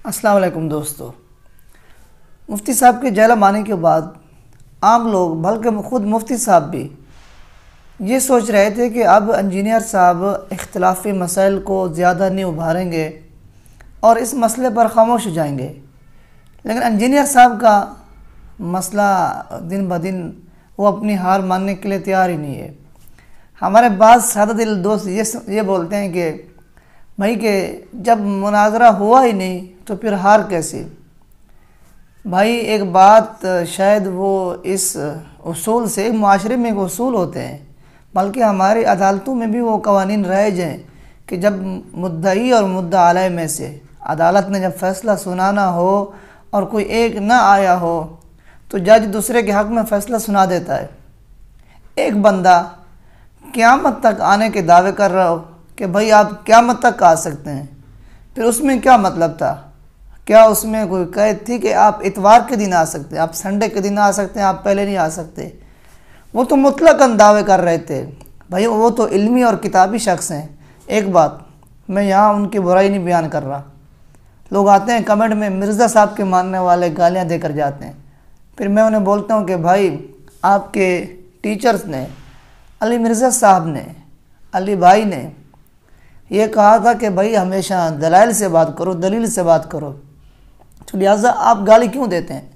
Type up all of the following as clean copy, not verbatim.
अस्सलाम वालेकुम दोस्तों। मुफ्ती साहब के जेल आने के बाद आम लोग बल्कि ख़ुद मुफ्ती साहब भी ये सोच रहे थे कि अब इंजीनियर साहब इख्तिलाफ़ी मसाइल को ज़्यादा नहीं उभारेंगे और इस मसले पर खामोश हो जाएंगे, लेकिन इंजीनियर साहब का मसला दिन ब दिन वो अपनी हार मानने के लिए तैयार ही नहीं है। हमारे बाज़ सादा दिल दोस्त ये बोलते हैं कि भाई कि जब मुनाजरा हुआ ही नहीं तो फिर हार कैसे। भाई एक बात शायद वो इस उसूल से माशरे में एक उसूल होते हैं, बल्कि हमारी अदालतों में भी वो कवानीन राइज हैं कि जब मुद्दई और मुद्दा अलैह में से अदालत ने जब फ़ैसला सुनाना हो और कोई एक ना आया हो तो जज दूसरे के हक़ में फ़ैसला सुना देता है। एक बंदा क़यामत तक आने के दावे कर रहा हो कि भाई आप क़यामत तक आ सकते हैं, फिर उसमें क्या मतलब था? क्या उसमें कोई कैद थी कि आप इतवार के दिन आ सकते हैं, आप संडे के दिन आ सकते हैं, आप पहले नहीं आ सकते? वो तो मुतलकन दावे कर रहे थे। भाई वो तो इल्मी और किताबी शख्स हैं। एक बात मैं यहाँ उनकी बुराई नहीं बयान कर रहा। लोग आते हैं कमेंट में मिर्ज़ा साहब के मानने वाले गालियाँ देकर जाते हैं, फिर मैं उन्हें बोलता हूँ कि भाई आपके टीचर्स ने, अली मिर्ज़ा साहब ने, अली भाई ने ये कहा था कि भाई हमेशा दलाइल से बात करो, दलील से बात करो, तो लिहाजा आप गाली क्यों देते हैं?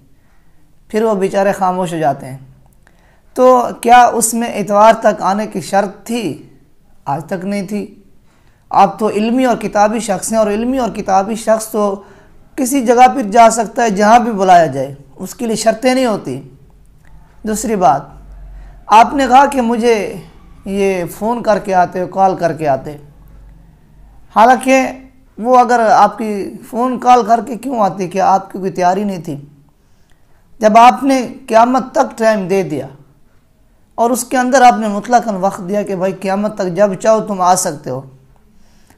फिर वो बेचारे खामोश हो जाते हैं। तो क्या उसमें इतवार तक आने की शर्त थी? आज तक नहीं थी। आप तो इल्मी और किताबी शख्स हैं, और इल्मी और किताबी शख्स तो किसी जगह पर जा सकता है जहाँ भी बुलाया जाए, उसके लिए शर्तें नहीं होती। दूसरी बात, आपने कहा कि मुझे ये फ़ोन करके आते हो, कॉल करके आते, हालांकि वो अगर आपकी फ़ोन कॉल करके क्यों आती, कि आपकी कोई तैयारी नहीं थी? जब आपने क़यामत तक टाइम दे दिया और उसके अंदर आपने मुतलकन वक्त दिया कि भाई क़यामत तक जब चाहो तुम आ सकते हो,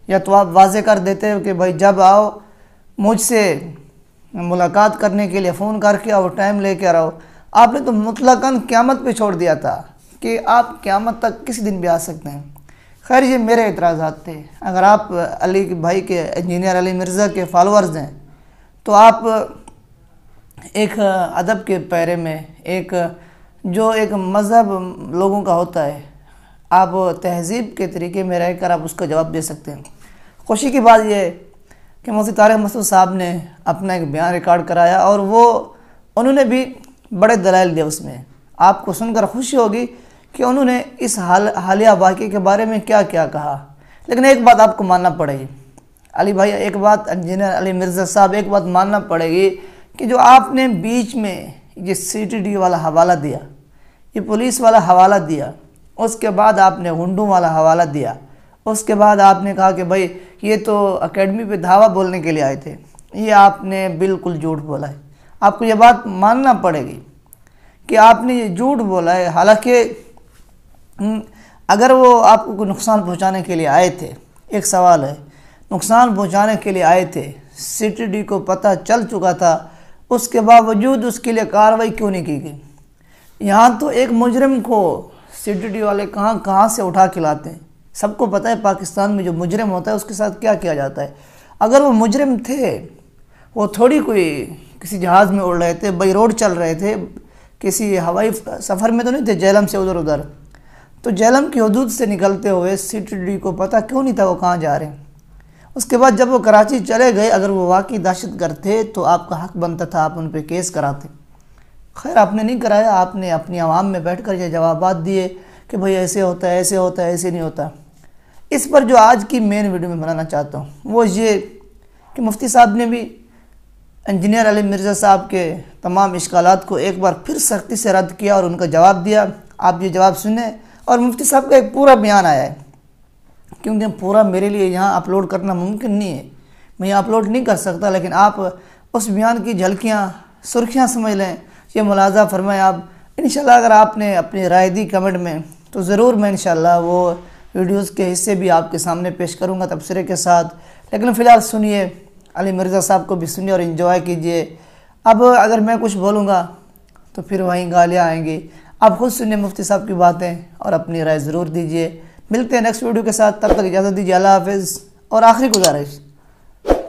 या तो आप वाज़े कर देते हो कि भाई जब आओ मुझसे मुलाकात करने के लिए फ़ोन करके आओ, टाइम लेके आओ। आपने तो मुतलकन क़यामत पे छोड़ दिया था कि आप क़यामत तक किसी दिन भी आ सकते हैं। खैर ये मेरे एतराज़ात थे। अगर आप अली भाई के, इंजीनियर अली मिर्ज़ा के फॉलोअर्स हैं, तो आप एक अदब के पैरे में, एक जो एक मज़हब लोगों का होता है, आप तहज़ीब के तरीके में रहकर आप उसका जवाब दे सकते हैं। खुशी की बात यह है कि मुफ्ती तारिक मसूद साहब ने अपना एक बयान रिकॉर्ड कराया और उन्होंने भी बड़े दलाइल दिए। उसमें आपको सुनकर खुशी होगी कि उन्होंने इस हालिया वाक़े के बारे में क्या क्या कहा। लेकिन एक बात आपको मानना पड़ेगी अली भाई, एक बात इंजीनियर अली मिर्ज़ा साहब, एक बात मानना पड़ेगी कि जो आपने बीच में ये CTD वाला हवाला दिया, ये पुलिस वाला हवाला दिया, उसके बाद आपने गुंडों वाला हवाला दिया, उसके बाद आपने कहा कि भाई ये तो एकेडमी पे धावा बोलने के लिए आए थे, ये आपने बिल्कुल झूठ बोला है। आपको ये बात मानना पड़ेगी कि आपने ये झूठ बोला है। हालांकि अगर वो आपको कोई नुकसान पहुंचाने के लिए आए थे, एक सवाल है, नुकसान पहुंचाने के लिए आए थे, CTD को पता चल चुका था, उसके बावजूद उसके लिए कार्रवाई क्यों नहीं की गई? यहाँ तो एक मुजरिम को CTD वाले कहाँ कहाँ से उठा के लाते हैं। सबको पता है पाकिस्तान में जो मुजरिम होता है उसके साथ क्या किया जाता है। अगर वो मुजरिम थे, वो थोड़ी कोई किसी जहाज़ में उड़ रहे थे, बाई रोड चल रहे थे, किसी हवाई सफ़र में तो नहीं थे जेहलम से उधर उधर, तो जेहलम की हदूद से निकलते हुए CTD को पता क्यों नहीं था वो कहाँ जा रहे हैं? उसके बाद जब वो कराची चले गए, अगर वो वाकई दहशतगर्द थे तो आपका हक़ बनता था आप उन पर केस कराते। खैर आपने नहीं कराया, आपने अपनी आवाम में बैठ कर ये जवाबात दिए कि भाई ऐसे होता है, ऐसे होता है, ऐसे नहीं होता। इस पर जो आज की मेन वीडियो में बनाना चाहता हूँ वो ये कि मुफ्ती साहब ने भी इंजीनियर अली मिर्ज़ा साहब के तमाम इश्कालात को एक बार फिर सख्ती से रद्द किया और उनका जवाब दिया। आप ये जवाब सुने, और मुफ्ती साहब का एक पूरा बयान आया है, क्योंकि पूरा मेरे लिए यहाँ अपलोड करना मुमकिन नहीं है, मैं यहाँ अपलोड नहीं कर सकता, लेकिन आप उस बयान की झलकियाँ, सुर्खियाँ समझ लें, ये मुलाज़ा फरमाएं आप। इंशाल्लाह अगर आपने अपनी राय दी कमेंट में तो ज़रूर मैं इंशाल्लाह वो वीडियोज़ के हिस्से भी आपके सामने पेश करूँगा तबसरे के साथ। लेकिन फ़िलहाल सुनिए, अली मिर्ज़ा साहब को भी सुनिए और इन्जॉय कीजिए। अब अगर मैं कुछ बोलूँगा तो फिर वहीं गालियाँ आएंगी। आप खुद सुनिए मुफ्ती साहब की बातें और अपनी राय ज़रूर दीजिए। मिलते हैं नेक्स्ट वीडियो के साथ, तब तक इजाज़त दीजिए। अल्लाह हाफ़िज़। और आखिरी गुजारिश,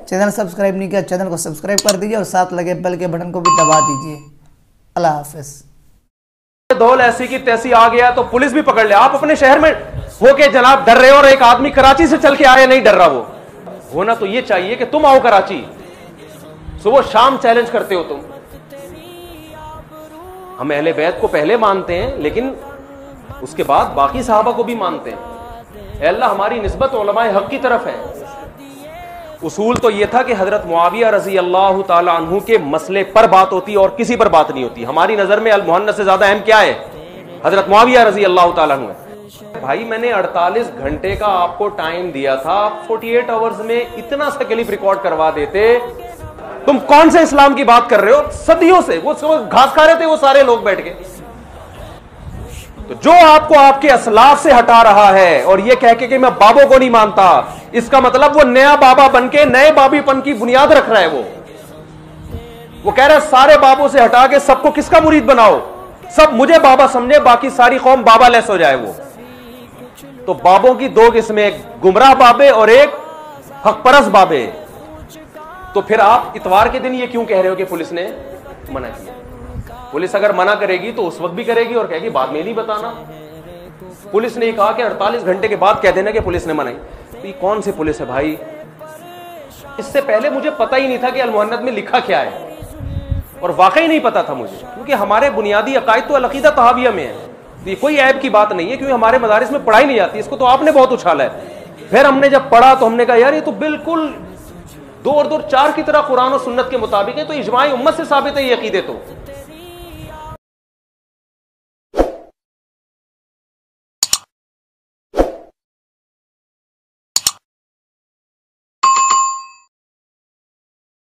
चैनल सब्सक्राइब नहीं किया, चैनल को सब्सक्राइब कर दीजिए और साथ लगे बेल के बटन को भी दबा दीजिए। अल्लाह हाफिज। दौल ऐसी की तैसी आ गया तो पुलिस भी पकड़ ले। आप अपने शहर में हो के जनाब डर रहे हो और एक आदमी कराची से चल के आया नहीं डर रहा। वो होना तो ये चाहिए कि तुम आओ कराची, सुबह शाम चैलेंज करते हो तुम। हम अहले बैत को पहले मानते हैं लेकिन उसके बाद बाकी सहाबा को भी मानते हैं। अल्लाह हमारी निस्बत उलमाए हक की तरफ है। उसूल तो यह था कि हजरत मुआविया रजी अल्लाह ताला अन्हु के मसले पर बात होती और किसी पर बात नहीं होती। हमारी नजर में अल मुहन्नस से ज्यादा अहम क्या है? हजरत मुआविया रजी अल्लाह ताला अन्हु है। भाई मैंने 48 घंटे का आपको टाइम दिया था, 48 आवर्स में इतना सा क्लिप रिकॉर्ड करवा देते। तुम कौन से इस्लाम की बात कर रहे हो? सदियों से वो घास खा रहे थे वो सारे लोग बैठ के। तो जो आपको आपके असलाफ से हटा रहा है और ये कह के कि मैं बाबों को नहीं मानता, इसका मतलब वो नया बाबा बनके नए बाबीपन की बुनियाद रख रहा है। वो कह रहा है सारे बाबों से हटा के सबको किसका मुरीद बनाओ, सब मुझे बाबा समझे, बाकी सारी कौम बाबा लेस हो जाए। वो तो बाबों की दो किस्में, एक गुमराह बाबे और एक हकपरस बाबे। तो फिर आप इतवार के दिन ये क्यों कह रहे हो कि पुलिस ने मना किया? पुलिस अगर मना करेगी तो उस वक्त भी करेगी और कहेगी बाद में नहीं बताना। पुलिस ने कहा कि 48 घंटे के बाद कह देना कि पुलिस ने मनाई। तो ये कौन सी पुलिस है भाई? इससे पहले मुझे पता ही नहीं था कि अल मुहन्नद में लिखा क्या है, और वाकई नहीं पता था मुझे, क्योंकि हमारे बुनियादी अकायद तो अल-अक़ीदा तहाविया में है। तो ये कोई ऐब की बात नहीं है, क्योंकि हमारे मदारिस में पढ़ाई नहीं जाती। इसको तो आपने बहुत उछाला है। फिर हमने जब पढ़ा तो हमने कहा यार ये तो बिल्कुल 2 और 2 4 की तरह कुरान और सुन्नत के मुताबिक है। तो इजमाई उम्मत से साबित है ये अकीदे। तो